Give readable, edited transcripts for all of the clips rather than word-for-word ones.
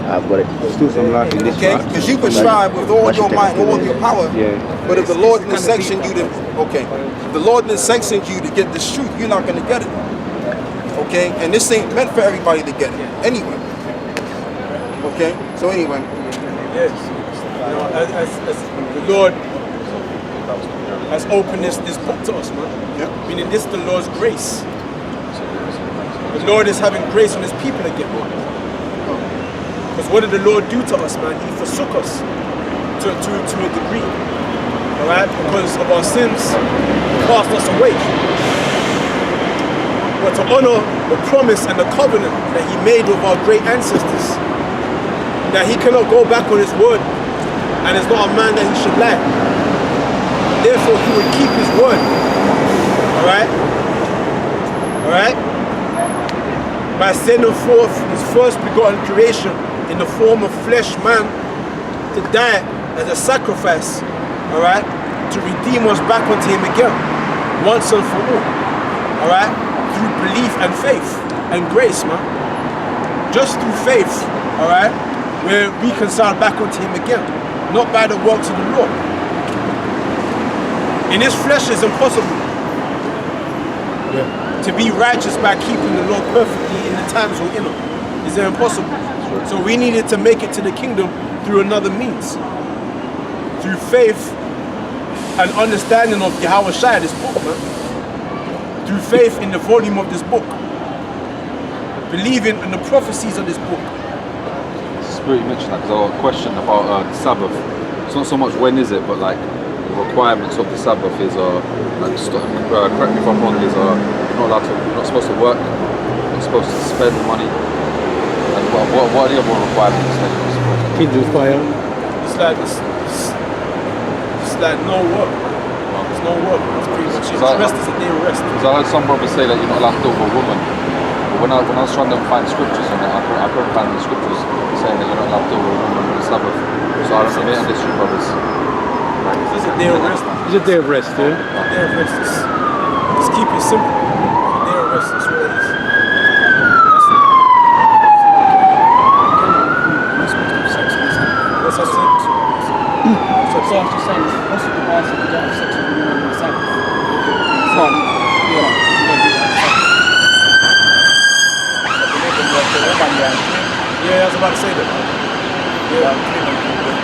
I've got it. Still some life in this. Okay, because you can strive with all your might and all your power. Yeah. But if the Lord didn't sanction you to, if the Lord didn't sanction you to get this truth, you're not going to get it. Okay, and this ain't meant for everybody to get it anyway. Okay, so anyway. Yes. You know, as the Lord has opened this book to us, man. Yeah. Meaning this is the Lord's grace. The Lord is having grace on his people again, man. Because what did the Lord do to us, man? He forsook us to a degree. Alright? Because of our sins, he cast us away. But to honor the promise and the covenant that he made with our great ancestors, that he cannot go back on his word, and is not a man that he should lie. Therefore, he would keep his word. Alright? Alright? By sending forth his first begotten creation in the form of flesh man to die as a sacrifice, alright? To redeem us back unto him again, once and for all. Alright? Through belief and faith and grace, man. Just through faith, alright? We're reconciled back unto him again, not by the works of the law. In his flesh is impossible to be righteous by keeping the law perfectly in the times we're in them. It's impossible. So we needed to make it to the kingdom through another means. Through faith and understanding of Yahweh Shai, this book, man. Through faith in the volume of this book. Believing in the prophecies of this book. Spirit, you mentioned that because I got a question about the Sabbath. It's not so much when is it, but like the requirements of the Sabbath is correct me if I'm wrong, is you're not supposed to work, you're not supposed to spend money. And what are the other requirements that you're supposed to do? Kindle fire. It's like no work. There's no work. That's pretty much it. Rest is a day of rest. Because I heard some brothers say that you're not allowed to do it with a woman. But when I was trying to find scriptures on it, I couldn't find the scriptures saying that you're not allowed to do it with a woman on the Sabbath. So I don't know, maybe this brothers. It's a day of rest. It's a day of rest, yeah? A day of rest. Let's keep it simple. A day of rest. That's what it is. What's that saying? So I was just saying, what's the advice if you don't have sex with a woman on the Sabbath? Yeah, I was about to say that. Yeah.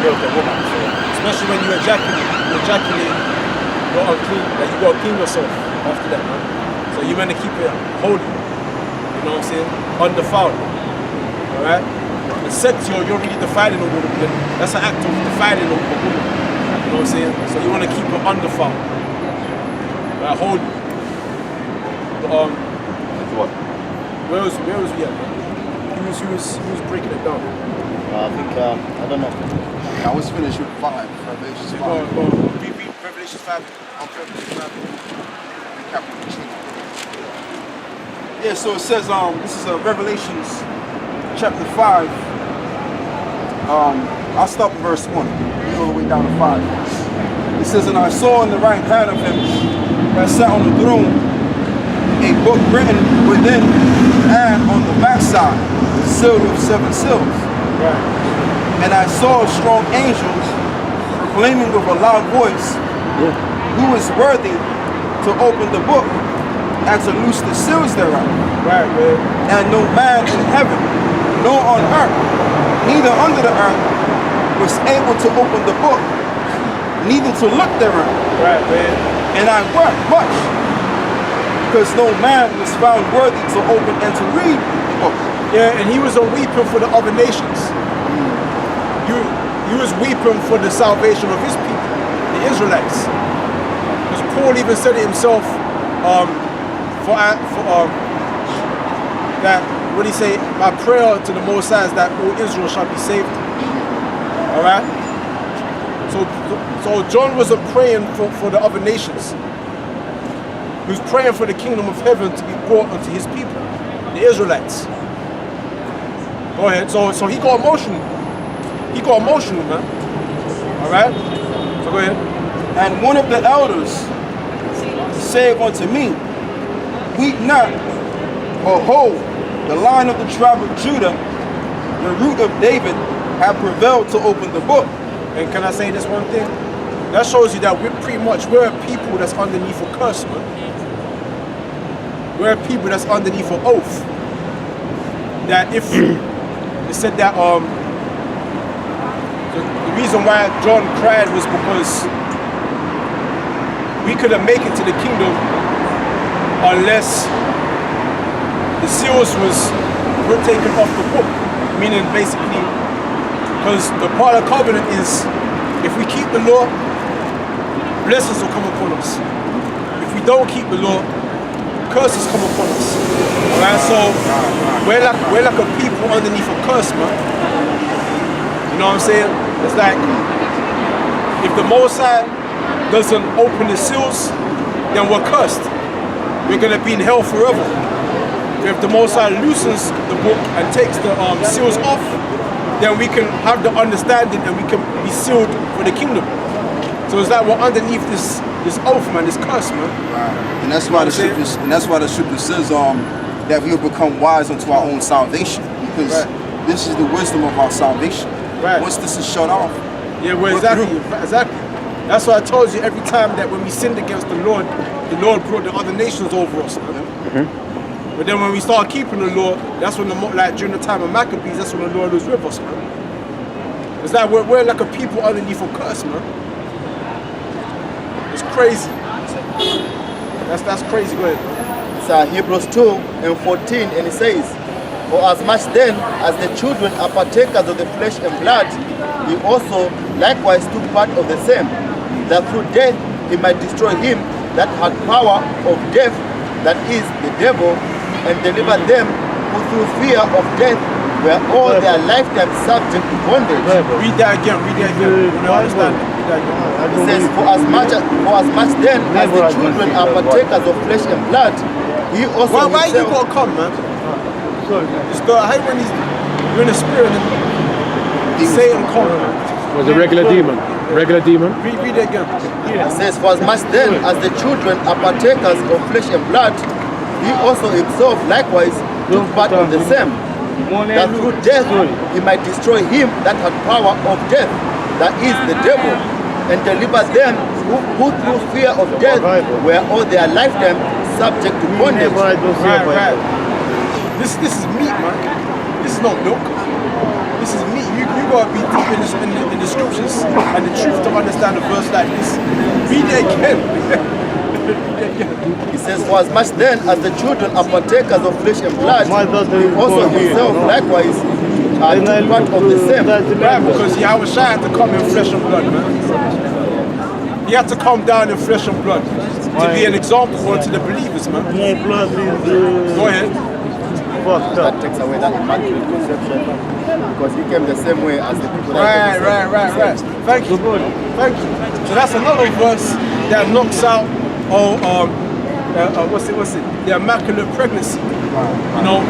Especially when you ejaculate, you're unclean. Like you gotta clean yourself after that, man. So you're meant to keep it holy. You know what I'm saying? Undefiled. Alright? The sex, you're really defiling a woman. That's an act of defiling a woman. You know what I'm saying? So you want to keep it undefiled. Right? Holy. What? Where was we at, man? He was breaking it down. I think, I don't know. I was finished with 5, Revelations 5. Go on. Read Revelations 5. On Revelations 5. Recap. Yeah, so it says, this is Revelations chapter 5. I'll start with verse 1. All the way down to 5. It says, and I saw in the right hand of him that sat on the throne a book written within and on the backside, sealed with 7 seals. Right. And I saw strong angels proclaiming with a loud voice, who is worthy to open the book and to loose the seals thereof. Right, man. And no man in heaven, nor on earth, neither under the earth, was able to open the book, neither to look therein. Right, man. And I wept much, because no man was found worthy to open and to read the book. Yeah, and he was a weeping for the other nations. He was weeping for the salvation of his people, the Israelites. Because Paul even said it himself, that, what did he say? My prayer to the Most High is that all Israel shall be saved. Alright? So John wasn't praying for the other nations. He was praying for the kingdom of heaven to be brought unto his people, the Israelites. Go ahead. So he got emotional. He got emotional, man. Alright? So go ahead. And one of the elders said unto me, weep not, behold, the Lion of the tribe of Judah the root of David have prevailed to open the book. And can I say this one thing? That shows you that we're a people that's underneath a curse, man. We're a people that's underneath an oath. That if it said that the reason why John cried was because we couldn't make it to the kingdom unless the seals were taken off the book. Meaning basically, because the part of covenant is if we keep the law, blessings will come upon us. If we don't keep the law, curses come upon us. Alright, so we're like a people underneath a curse, man. You know what I'm saying? It's like if the Most High doesn't open the seals, then we're cursed. We're gonna be in hell forever. If the Most High loosens the book and takes the seals off, then we can have the understanding and we can be sealed for the kingdom. So it's like we're underneath this oath, man, this curse, man. And that's why the scripture says that we will become wise unto our own salvation, because this is the wisdom of our salvation. Right. Once this is shut off, yeah, well, exactly. That's why I told you every time that when we sinned against the Lord brought the other nations over us, man. But then when we start keeping the law, that's when during the time of Maccabees, that's when the Lord was with us, man. It's like we're like a people underneath a curse, man. It's crazy. That's crazy. Go ahead. It's Hebrews 2 and 14, and it says, "For as much then as the children are partakers of the flesh and blood, he also likewise took part of the same, that through death he might destroy him that had power of death, that is, the devil, and deliver them who through fear of death were all their lifetime subject to bondage." Read that again. You don't understand it. Read that again. It says, for as much then as the children are partakers of flesh and blood, he also Why you himself... gotta come, man? It's the I hate when you're in the spirit and Satan come, man. Was a regular demon. Regular demon. Read it again. It says, for as much then as the children are partakers of flesh and blood, he also himself likewise took part of the same, that through death he might destroy him that had power of death, that is, the devil, and deliver them who through fear of death were all their lifetime subject to bondage. Right. This is meat, man. This is not milk. This is meat. You gotta be deep in the scriptures and the truth to understand a verse like this. Read it again. He says, for as much then as the children are partakers of flesh and blood, he also himself likewise took part of the same. Right, because Yahweh Shai had to come in flesh and blood, man. He had to come down in flesh and blood to be an example unto the believers, man. Go ahead. That takes away that immaculate conception, because he came the same way as the people that Right. Thank you. So that's another verse that knocks out what's it? The immaculate pregnancy. You know?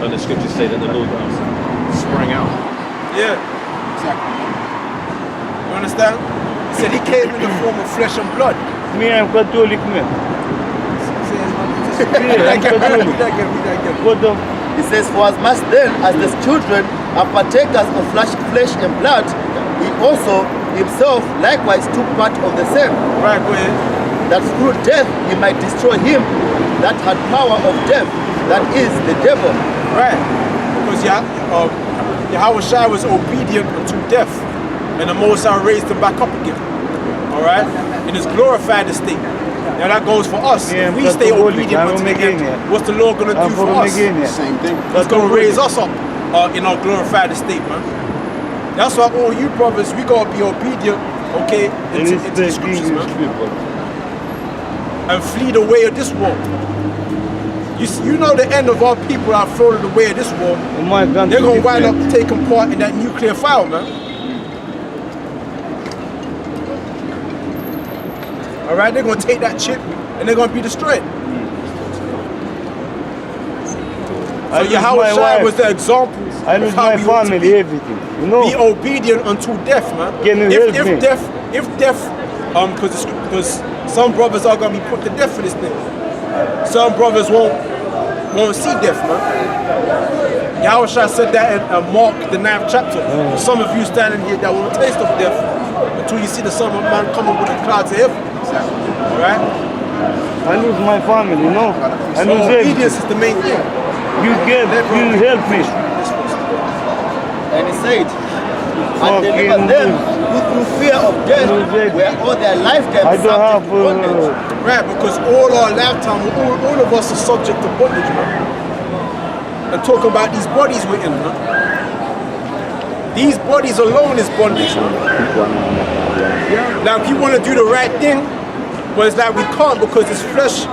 And the scriptures say that the Lord sprang out. Yeah. exactly. You understand? He said he came in the form of flesh and blood. Me, I'm Catholic, man. Read that again. He says, for as much then as the children are partakers of flesh and blood, he also himself likewise took part of the same, Right, go ahead. that through death he might destroy him that had power of death, that is, the devil. Right. Because Yahweh Shai was obedient unto death, and the Most High raised him back up again. Alright? In his glorified estate. Now that goes for us. If we stay obedient unto him, what's the Lord gonna do for us? Same thing. He's gonna raise us up in our glorified estate, man. That's why all you brothers, we gotta be obedient, okay, into the scriptures, man. And flee the way of this world. You know the end of our people are following the way of this world. They're gonna wind up taking part in that nuclear fire, man. Alright, they're gonna take that chip and they're gonna be destroyed. So Yahweh Shai was the example I of lose how my we ought to family, everything. You know? be obedient unto death, man. Can you help me? If death, because some brothers are gonna be put to death for this thing. Some brothers won't see death, man. Yahushua said that in Mark, the 9th chapter. Some of you standing here that will taste of death until you see the Son of Man coming with the clouds of heaven. Alright? I lose my family, you know. I So lose everything. obedience is the main thing. You help me. And he said, and deliver them who through fear of death were all their lifetime I don't have. subject to bondage. Right, because all our lifetime, all of us are subject to bondage, man. And talk about these bodies we're in, man. These bodies alone is bondage, man. Like, you want to do the right thing, but it's like we can't because it's flesh.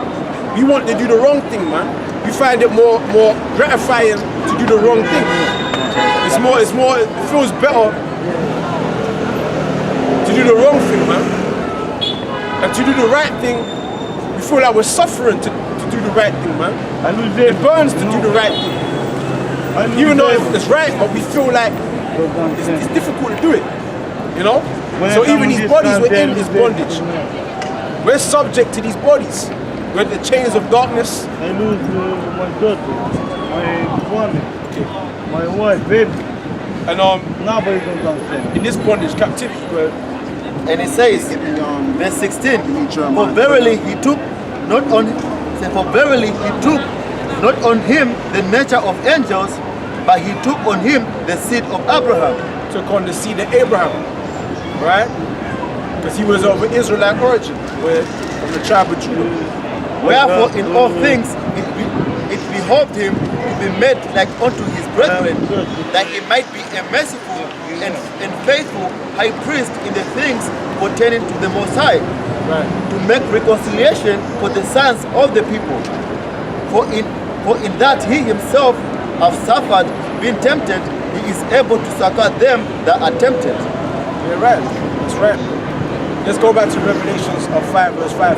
We want to do the wrong thing, man. We find it more gratifying to do the wrong thing. It feels better to do the wrong thing, man. And to do the right thing, we feel like we're suffering to do the right thing, man. I lose It everything. burns to do the right thing. I lose Even though everything. it's right, but we feel like it's difficult to do it. You know? When So I come even in these this bodies we're country, in I is lose bondage. everything. We're subject to these bodies. We're the chains of darkness. I lose my daughter, my family, my wife, baby. And Nobody don't understand. in this bondage, captivity, bro. And it says, verse 16, for verily he took not on him the nature of angels, but he took on him the seed of Abraham. Took on the seed of Abraham, right? Because he was of an Israelite origin, from the tribe of Judah. Wherefore in all things it behoved him to be made like unto his brethren, that he might be a merciful and faithful high priest in the things pertaining to the Most High, Right. to make reconciliation for the sons of the people. For in that he himself have suffered, being tempted, he is able to succor them that are tempted. Yeah, right. That's right. Let's go back to Revelations 5 verse 5.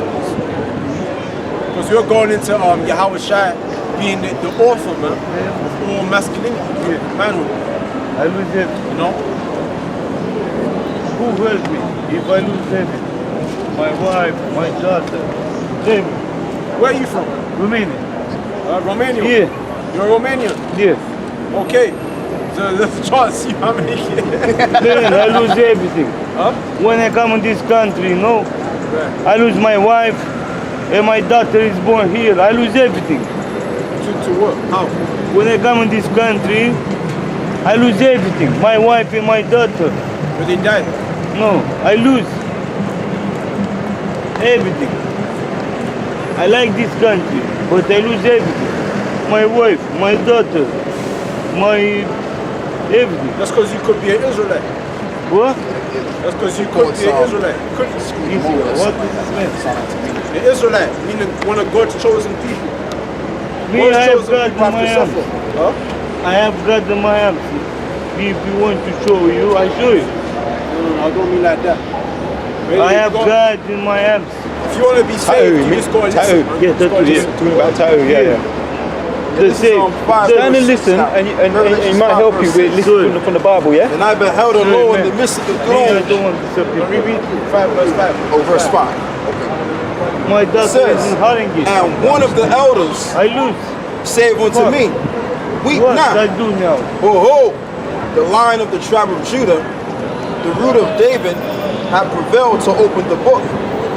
Because we're going into Yahweh Shai being the author, man, of all masculinity, manhood, I lose everything. you know? Who help me if I lose everything? My wife, my daughter, everything. Where are you from? Romania. Romania? Yeah. You're Romanian? Yes. Okay. So let's try to see how many. Man, I lose everything. Huh? When I come in this country, you know, Right. I lose my wife and my daughter is born here. I lose everything. To what? How? When I come in this country, I lose everything. My wife and my daughter. But they died. No, I lose everything. I like this country, but I lose everything. My wife, my daughter, my everything. That's because you could be an Israelite. What? That's because you could be an Israelite. You couldn't speak. What does this mean? An Israelite, meaning one of God's chosen people. Me, I have God's God chosen in my people have to arms. suffer. Huh? I have God in my arms. If you want to show you, I show you. No, I don't mean like that. Really, I have God. God in my arms. If you want to be saved, you just go and listen. man. Yeah, You just go and tattoo, listen. Talking about tattoo, yeah. The same. Stand and listen, and it might help you with listening from the Bible, yeah? And I beheld a law in the midst of the I throne. don't want to stop you. Read 5 verse 5. Oh, verse 5. My daughter says, is in Haringey. And one of the elders I lose. said unto me, Weep What not. I do now? Behold, the Lion of the tribe of Judah, the root of David, hath prevailed to open the book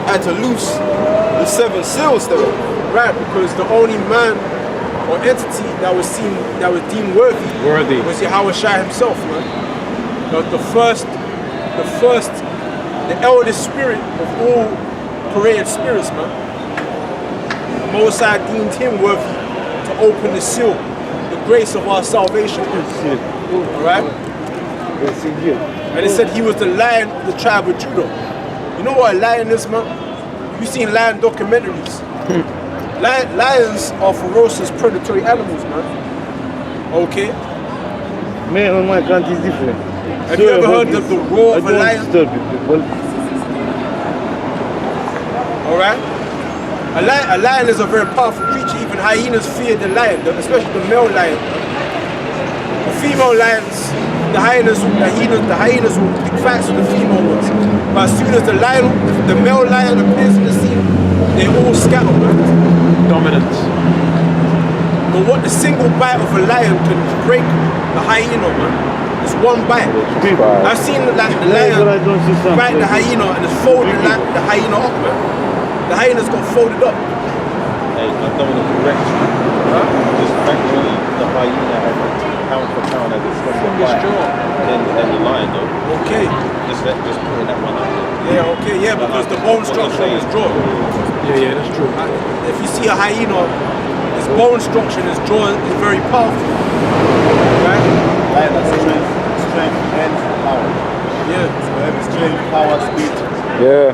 and to loose the 7 seals thereof. Right, because the only man or entity that was deemed worthy was Yahweh Shai himself, man. The eldest spirit of all created spirits, man. Mosai deemed him worthy to open the seal, the grace of our salvation. Alright? And it said he was the Lion of the tribe of Judah. You know what a lion is, man? You've seen lion documentaries. Lions are ferocious, predatory animals, man. Okay? Man, on my country is different. Have you ever heard of the roar of a lion? Alright? A lion is a very powerful creature. Even hyenas fear the lion, especially the male lion. The female lions, the hyenas will pick fights with the female ones. But as soon as the male lion appears in the scene, they all scatter, man. Dominance. But what the single bite of a lion can break a hyena, man. It's one bite. I've seen like the lion bite the hyena and it's folded like the hyena up, man. The hyena's got folded up. Hey, I don't want to correct you. Just factually, the hyena has pound for pound as a stronger bite than the lion, though. Okay. Just putting that one out there. Yeah, okay, yeah, because the bone structure is drawn. Yeah, that's true. If you see a hyena, its bone structure and its jaw is very powerful. Right? Lion has strength and power. Yeah. So have strength, power, speed. Yeah.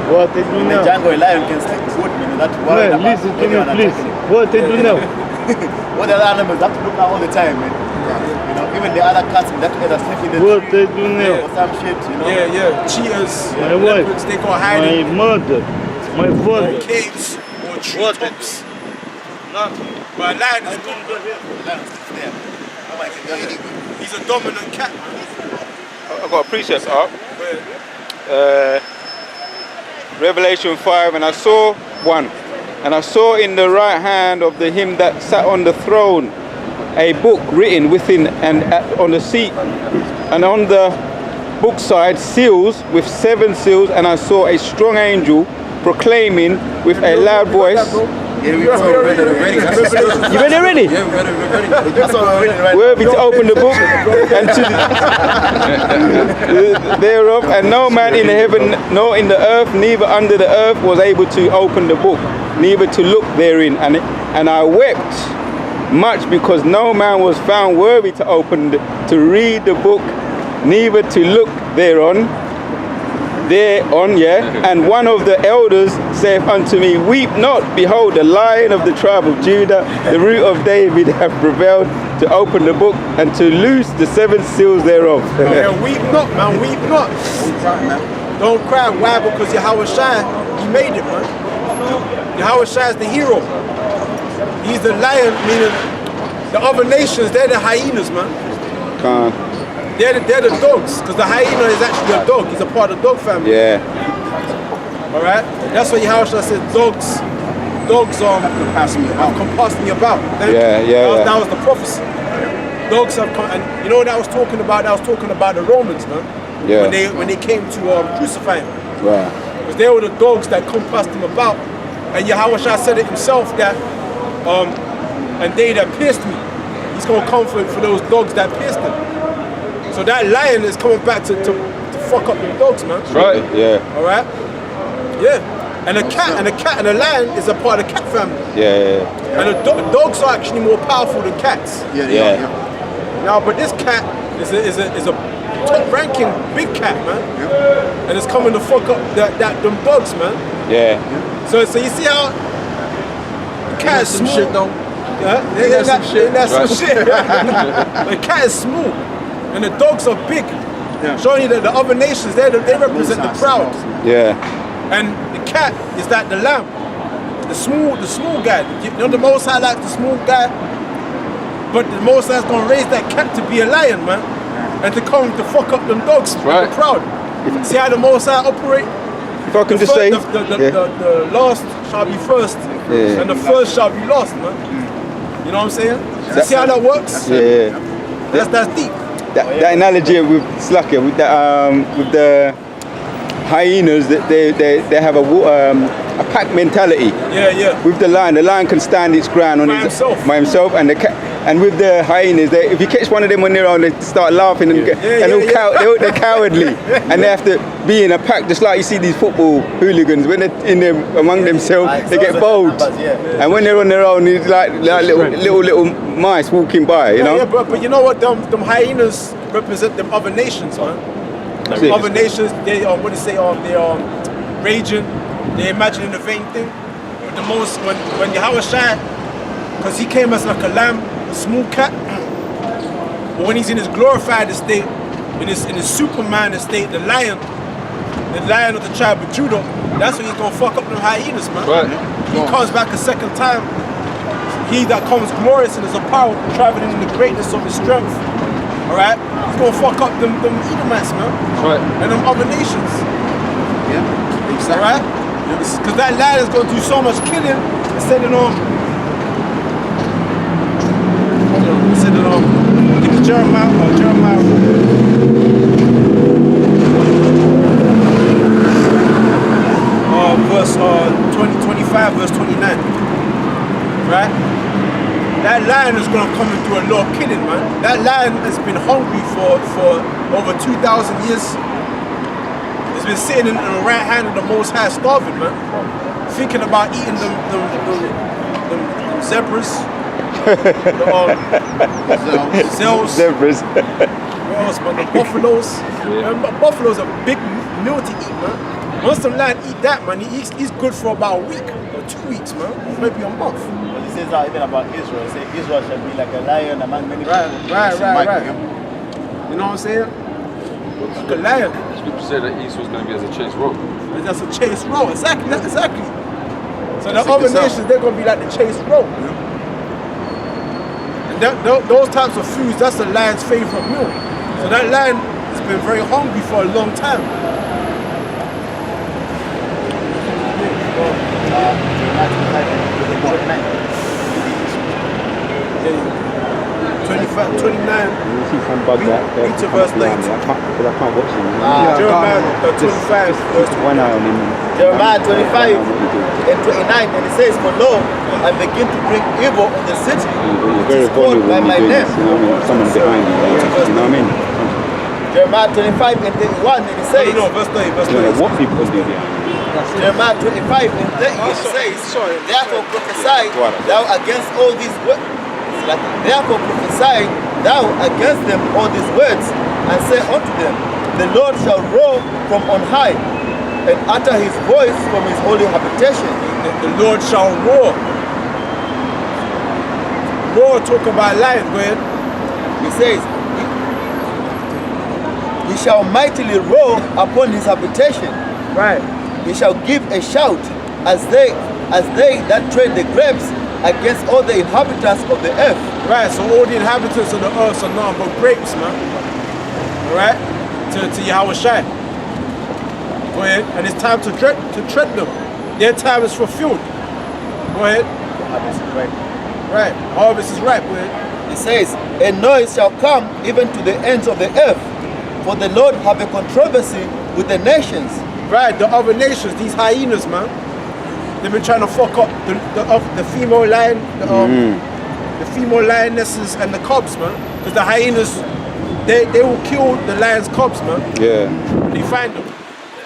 What they do In the now? jungle, a lion can sleep good, man. That's what Man, listen to me, please. What they do now? What the other animals have to look at all the time, man. You know, even the other cats that either sleep in the What tree they do now? or some shit, you know. Yeah. Cheetahs, My wife, leopards, they go hide my in mother, my father. caves or treetops. But a lion is good. There. Nobody can do anything. He's a dominant cat. I've got a precept up. Where- Revelation 5, and I saw one, and I saw in the right hand of the him that sat on the throne a book written within and on the seat, and on the book side seals with 7 seals, and I saw a strong angel proclaiming with a loud voice. Yeah, we read it already. You read it already? Yeah, we read it already. That's what we're reading right now. Worthy to open the book and to thereof, and no man in the heaven nor in the earth, neither under the earth, was able to open the book, neither to look therein. And I wept much because no man was found worthy to open to read the book, neither to look thereon. And one of the elders saith unto me, weep not, behold, the Lion of the tribe of Judah, the root of David, hath prevailed to open the book and to loose the 7 seals thereof. Yeah, weep not, man, weep not. Don't cry. Why? Because Yahweh Shai, he made it, man. Yahweh Shai is the hero. He's the lion, meaning the other nations, they're the hyenas, man. They're the dogs, because the hyena is actually a dog. He's a part of the dog family. Yeah. All right. That's what Yahweh said. Dogs have compassed me about. That was the prophecy. Dogs have come, and you know what I was talking about? I was talking about the Romans, man. Yeah. When they came to crucify him. Right. Because they were the dogs that compassed him about, and Yahweh Shai said it himself that, and they that pierced me, he's gonna come for those dogs that pierced him. So that lion is coming back to fuck up the dogs, man. Right. Yeah. All right. Yeah. And a cat and a lion is a part of the cat family. Yeah. And the dogs are actually more powerful than cats. Yeah. Now, but this cat is a top-ranking big cat, man. And it's coming to fuck up them dogs, man. Yeah. So you see how the cat is small. Shit though. Yeah, that's some shit. The cat is small. And the dogs are big, showing you that the other nations, they represent the proud. Yeah. And the cat is like the lamb, the small guy. You know, the Most High likes the small guy, but the Most High's gonna raise that cat to be a lion, man, and to come to fuck up them dogs, Right. the proud. See how the Most High operate? If I can just say, the last shall be first, and the first shall be last, man. You know what I'm saying? See how that works? yeah. That's deep. That analogy with Slacker, with the hyenas, that they have a pack mentality. Yeah. With the lion can stand its ground on By himself. and the cat. And with the hyenas, if you catch one of them when they're on, they start laughing and they're cowardly, and they have to be in a pack, just like you see these football hooligans when they're among themselves, they get bold, and when they're on their own, it's like little mice walking by, you know. Yeah, but you know what? Them hyenas represent them other nations, man. Them other nations, they what they say, they raging, they imagining the vain thing. But the most when Yahweh Shai, because he came as like a lamb, a small cat. But when he's in his glorified estate, in his Superman estate, the lion of the tribe of Judah, that's when he's gonna fuck up them hyenas, man. Right. He comes back a second time. He that comes glorious in his power, traveling in the greatness of his strength. Alright? He's gonna fuck up them Edomites, man. Right. And them other nations. Yeah, exactly. Alright? Because that lion is gonna do so much killing and sending on Lord killing, man. That lion has been hungry for over 2,000 years. It's been sitting in the right hand of the Most High, starving, man. Thinking about eating them zebras, Zels. Zebras. What else, man? The buffaloes. Man, buffaloes are big meal to eat, man. Once the lion eat that, man, he's good for about a week or 2 weeks, man. Maybe a month. But he says that even about Israel. He says Israel shall be like a lion among many Right. people. You You know what I'm saying? Like a lion. Scripture said that Esau's going to be as a chased rope. That's a chase row. Exactly. So Check the other this out. nations, they're going to be like the chase row. And those types of foods, that's the lion's favorite meal. So that lion has been very hungry for a long time. 29. Read to verse 19. Jeremiah 25, verse 29. Jeremiah 25 and 29, and it says, "For lo, I begin to bring evil on the city, which is called by my name." Someone behind you. You know what I mean? Jeremiah 25 and 31, and it says, No, verse 30, verse You know 30. what people do behind you. Jeremiah 25 and 30, it says, "Therefore prophesy thou against all these words." Therefore prophesy thou against them all these words, and say unto them, The Lord shall roar from on high, and utter his voice from his holy habitation. The Lord shall roar. Roar, talk about lion, go ahead. He says, He shall mightily roar upon his habitation. Right. He shall give a shout as they that tread the grapes against all the inhabitants of the earth. Right, so all the inhabitants of the earth are nothing but grapes, man. Alright? To Yahweh Shai. Go ahead. And it's time to tread them. Their time is fulfilled. Go ahead. Right. Harvest is ripe. Go ahead. It says, A noise shall come even to the ends of the earth, for the Lord have a controversy with the nations. Right, the other nations, these hyenas, man. They've been trying to fuck up the female lion, the female lionesses and the cubs, man. Because the hyenas, they will kill the lion's cubs, man. Yeah. When they find them.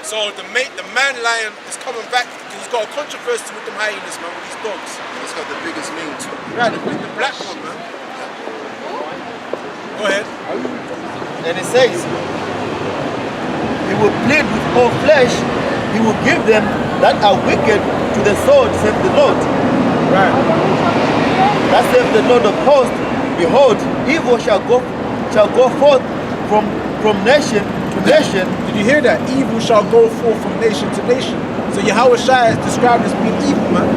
So the man lion is coming back because he's got a controversy with them hyenas, man, with these dogs. It's got the biggest name too. Right, the black one, man. Go ahead. And it says, He will plead with all flesh, He will give them that are wicked to the sword, saith the Lord. Right. That saith the Lord of hosts, Behold, evil shall go forth from nation to nation. Did you hear that? Evil shall go forth from nation to nation. So Yahweh Shai is described as being evil, man.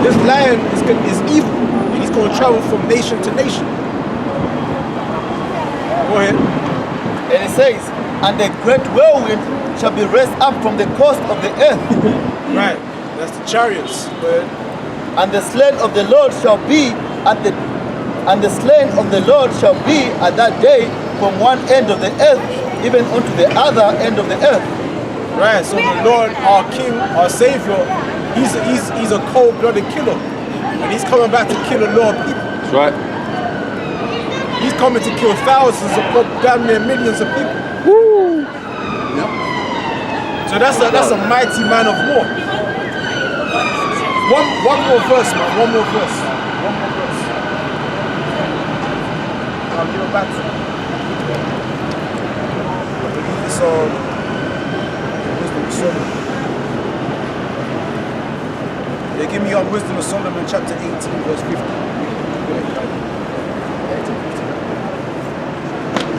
This lion is evil, and he's going to travel from nation to nation. Go ahead. And it says, And a great whirlwind shall be raised up from the coast of the earth. Right. That's the chariots. Go ahead. And the slain of the Lord shall be at that day from one end of the earth even unto the other end of the earth. Right, so the Lord, our King, our Savior, he's a cold-blooded killer. And he's coming back to kill a lot of people. That's right. He's coming to kill thousands of damn near millions of people. Woo! Yep. So that's a mighty man of war. One more verse, man. One more verse. I'll give it back to you. It's Wisdom of Solomon. They give me on Wisdom of Solomon chapter 18 verse 50.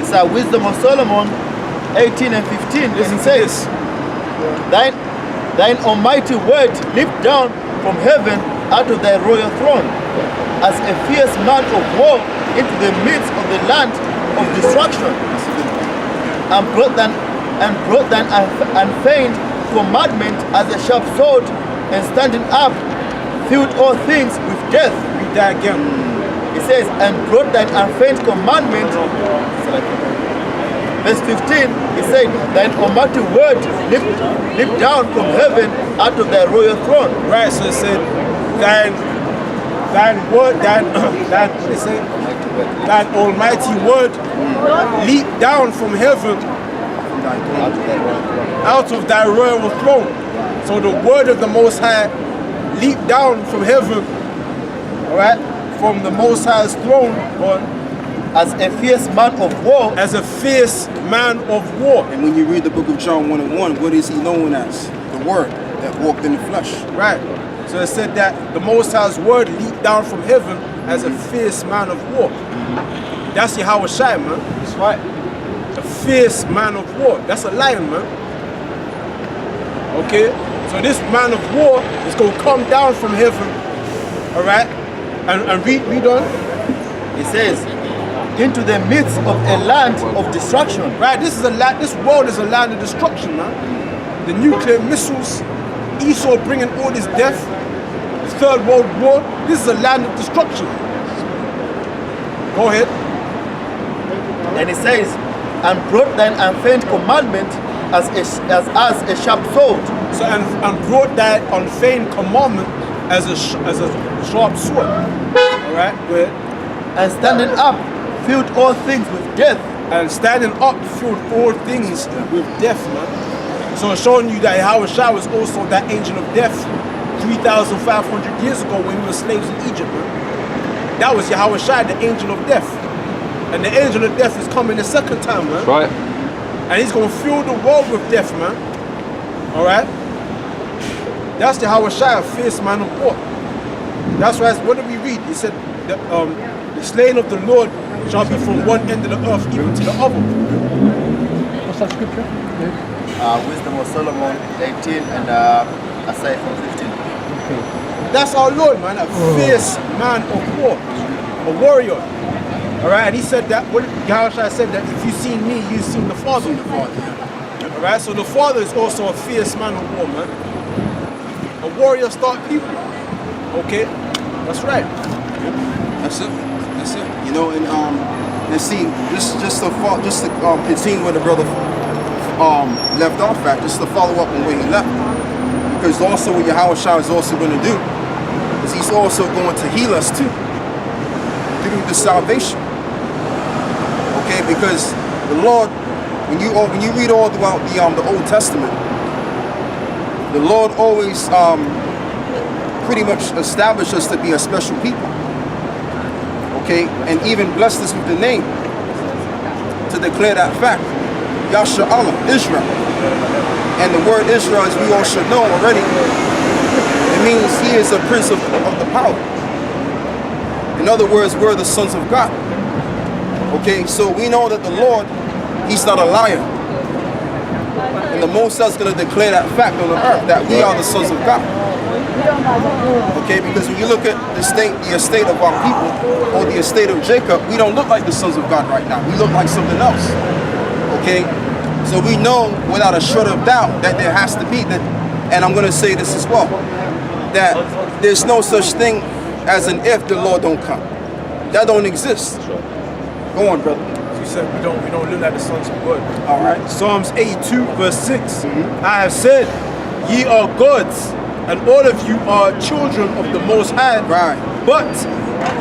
It's a Wisdom of Solomon 18 and 15. Listen And it to says, Thine almighty word leaped down from heaven out of thy royal throne, as a fierce man of war into the midst of the land of destruction, and brought thine unfeigned commandment as a sharp sword, and standing up filled all things with death. Read that again. It says, and brought thine unfeigned commandment. Verse 15, it said, Thine almighty word leaped down from heaven out of thy royal throne. Right, so it said, thine that word, that what they say, that almighty word leaped down from heaven out of thy royal throne. So the word of the Most High leaped down from heaven, all right, from the Most High's throne, as a fierce man of war. as a fierce man of war. And when you read the book of John 1:1, what is he known as? The Word that walked in the flesh. Right. So it said that the Most High's word leaped down from heaven as a fierce man of war. That's Yahweh Shai, man. That's right. A fierce man of war. That's a lion, man. Okay? So this man of war is going to come down from heaven, all right? And read on. He says, into the midst of a land of destruction. Right, this world is a land of destruction, man. The nuclear missiles, Esau bringing all this death, the Third World War, this is a land of destruction. Go ahead. And he says, and brought thine unfeigned commandment as a sharp sword. So and brought that unfeigned commandment as a sharp sword. All right, go ahead. And standing up, filled all things with death. And standing up filled all things with death, man. So it's showing you that Yahweh Shai was also that angel of death 3,500 years ago when we were slaves in Egypt, man. That was Yahweh Shai, the angel of death. And the angel of death is coming the second time, man. Right. And he's going to fill the world with death, man. All right? That's Yahweh Shai, a fierce man of war. That's why, what did we read? He said, the slain of the Lord shall be from one end of the earth even to the other. What's that scripture? Wisdom of Solomon 18 and Isaiah 15. That's our Lord, man, a fierce man of war, a warrior. All right, and he said that, what Yahushua said that if you've seen me, you've seen the Father. All right, so the Father is also a fierce man of war, man. A warrior start people. Okay, that's right. That's it. That's it. You know, and see, just to continue where the brother left off at, just to follow up on where he left. Because also what Yahweh Shai is also going to do is he's also going to heal us too through the salvation. Okay, because the Lord, when you read all throughout the Old Testament, the Lord always pretty much established us to be a special people. Okay, and even blessed us with the name to declare that fact. Yasha Allah, Israel. And the word Israel, as we all should know already, it means he is a prince of the power. In other words, we're the sons of God. Okay, so we know that the Lord, he's not a liar. And the Most High is going to declare that fact on the earth, that we are the sons of God. Okay, because when you look at the estate of our people, or the estate of Jacob, we don't look like the sons of God right now. We look like something else. Okay, so we know without a shred of doubt that there has to be that, and I'm going to say this as well, that there's no such thing as an if the Lord don't come. That don't exist. Go on, brother. You said we don't look like the sons of God. All right. Psalms 82 verse 6. I have said, ye are gods, and all of you are children of the Most High. Right. But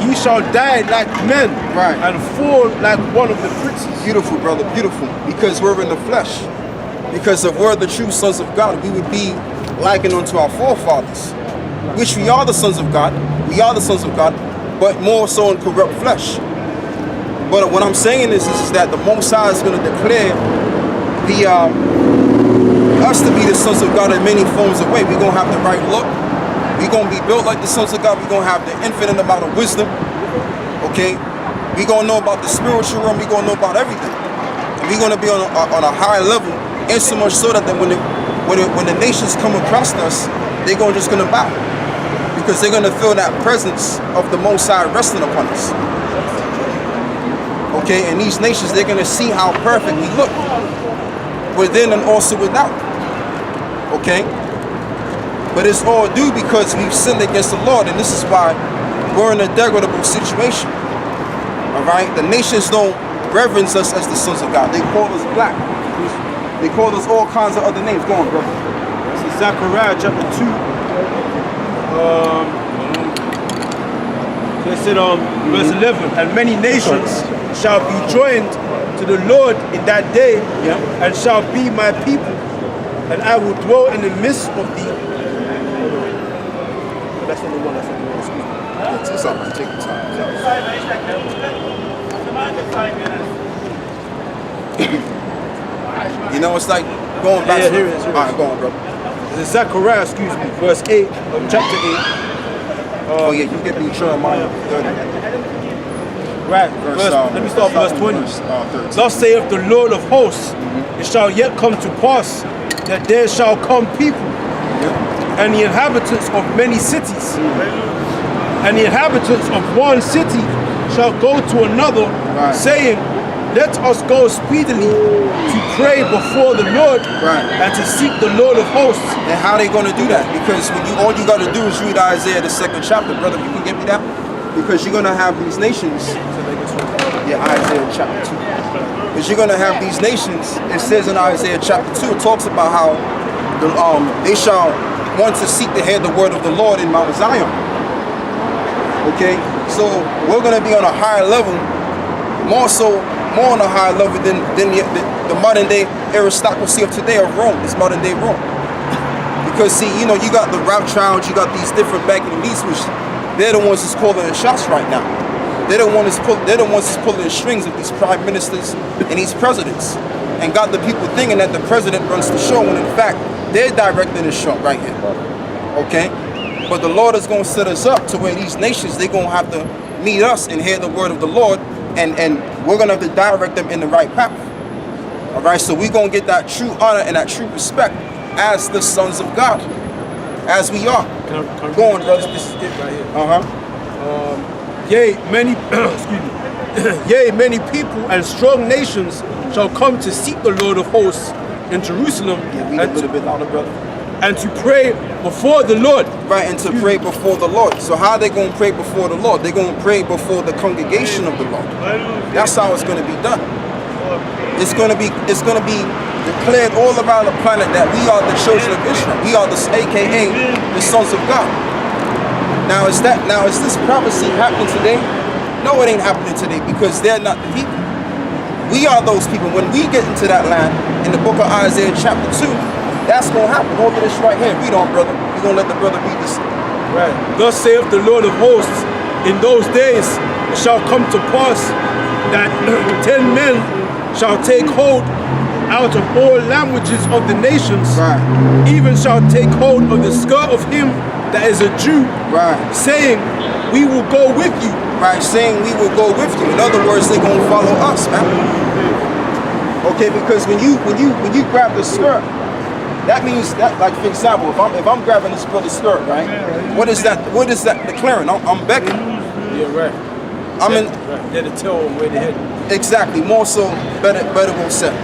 ye shall die like men, Right. and fall like one of the princes. Beautiful, brother, beautiful. Because we're in the flesh. Because if we're the true sons of God, we would be likened unto our forefathers. Which we are the sons of God. We are the sons of God, but more so in corrupt flesh. But what I'm saying is that the Most High is going to declare us to be the sons of God in many forms of way. We're going to have the right look. We're going to be built like the sons of God. We're going to have the infinite amount of wisdom. Okay? We're going to know about the spiritual realm. We're going to know about everything. And we're going to be on a high level, and so much so that when the nations come across us, they're just going to bow. Because they're going to feel that presence of the Most High resting upon us. Okay, and these nations, they're going to see how perfect we look, within and also without. Okay, but it's all due because we've sinned against the Lord, and this is why we're in a degradable situation. All right, the nations don't reverence us as the sons of God. They call us black. They call us all kinds of other names. Go on, brother. This is Zechariah chapter 2. It said verse 11, and many nations shall be joined to the Lord in that day, and shall be my people, and I will dwell in the midst of thee. That's not the one, excuse me. It's all right, take your time. You know, it's like going back Yeah, to... here it is, here it All right, is. go on, bro. It's Zechariah, excuse me, verse 8 of chapter 8. Oh, yeah, you get me Jeremiah 30. Right, let me start verse 20. 30. Thus saith the Lord of hosts, it shall yet come to pass that there shall come people, and the inhabitants of many cities, and the inhabitants of one city shall go to another, saying, let us go speedily to pray before the Lord and to seek the Lord of hosts. And how they going to do that? Because when all you got to do is read Isaiah the 2nd chapter, brother. You can get me that? Because you're going to have these nations. Yeah, Isaiah chapter 2. Because you're going to have these nations. It says in Isaiah chapter 2, it talks about how they shall want to seek to hear the word of the Lord in Mount Zion. Okay, so we're going to be on a higher level, more on a higher level than the modern day aristocracy of today of Rome. It's modern day Rome. Because see, you know, you got the Rothschilds, you got these different banking elites, which they're the ones that's calling the shots right now. They're the ones that's pulling the strings of these prime ministers and these presidents, and got the people thinking that the president runs the show, when in fact they're directing the show right here. Okay, but the Lord is going to set us up to where these nations, they're going to have to meet us and hear the word of the Lord, and we're going to have to direct them in the right path. All right, so we're going to get that true honor and that true respect as the sons of God, as we are. Go on, brother. This is it right here. Yeah, Yea, many excuse me. Yea, many people and strong nations shall come to seek the Lord of hosts in Jerusalem, read a little bit louder, brother. and to pray before the Lord. Right, and to pray before the Lord. So how are they going to pray before the Lord? They're going to pray before the congregation of the Lord. That's how it's going to be done. It's going to be declared all around the planet that we are the children of Israel. We are the AKA the sons of God. Now is this prophecy happening today? No, it ain't happening today, because they're not the people. We are those people. When we get into that land in the book of Isaiah chapter 2, that's going to happen. Hold this right here. Read on, brother. We're going to let the brother read this. Right. Thus saith the Lord of hosts, in those days it shall come to pass that 10 men shall take hold out of all languages of the nations, even shall take hold of the skirt of him that is a Jew, saying, we will go with you. Right, saying we will go with you. In other words, they're going to follow us, man. Okay, because when you grab the skirt, that means that, like for example, if I'm grabbing this brother's skirt, right? What is that declaring? I'm beckoning. Yeah, right. I'm in. Right. They're the tail and we're the head. Exactly. More so, better will said.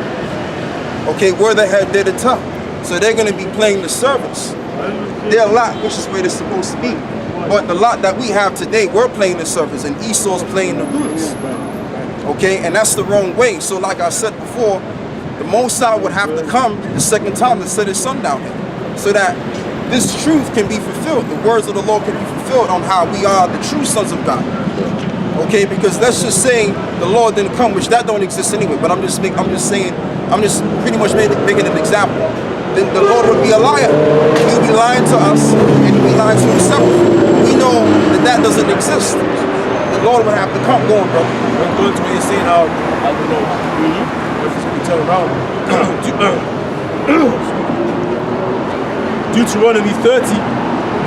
Okay, we're the head, they're the top. So they're going to be playing the servants. They're a lot, which is where they're supposed to be. But the lot that we have today, we're playing the servants, and Esau's playing the rulers. Okay, and that's the wrong way. So like I said before, the Most High would have to come the second time to set his son down here, so that this truth can be fulfilled. The words of the Lord can be fulfilled on how we are the true sons of God. Okay, because let's just say the Lord didn't come, which that don't exist anyway. But I'm just pretty much making an example. Then the Lord would be a liar. He would be lying to us, and he'd be lying to himself. We know that doesn't exist. The Lord would have to come. Go on, brother. I'm going to what you're saying how, I don't know, if it's going to turn around. Deuteronomy 30,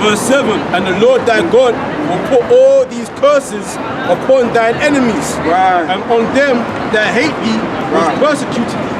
verse 7, and the Lord thy God will put all these curses upon thine enemies, and on them that hate thee will persecute thee.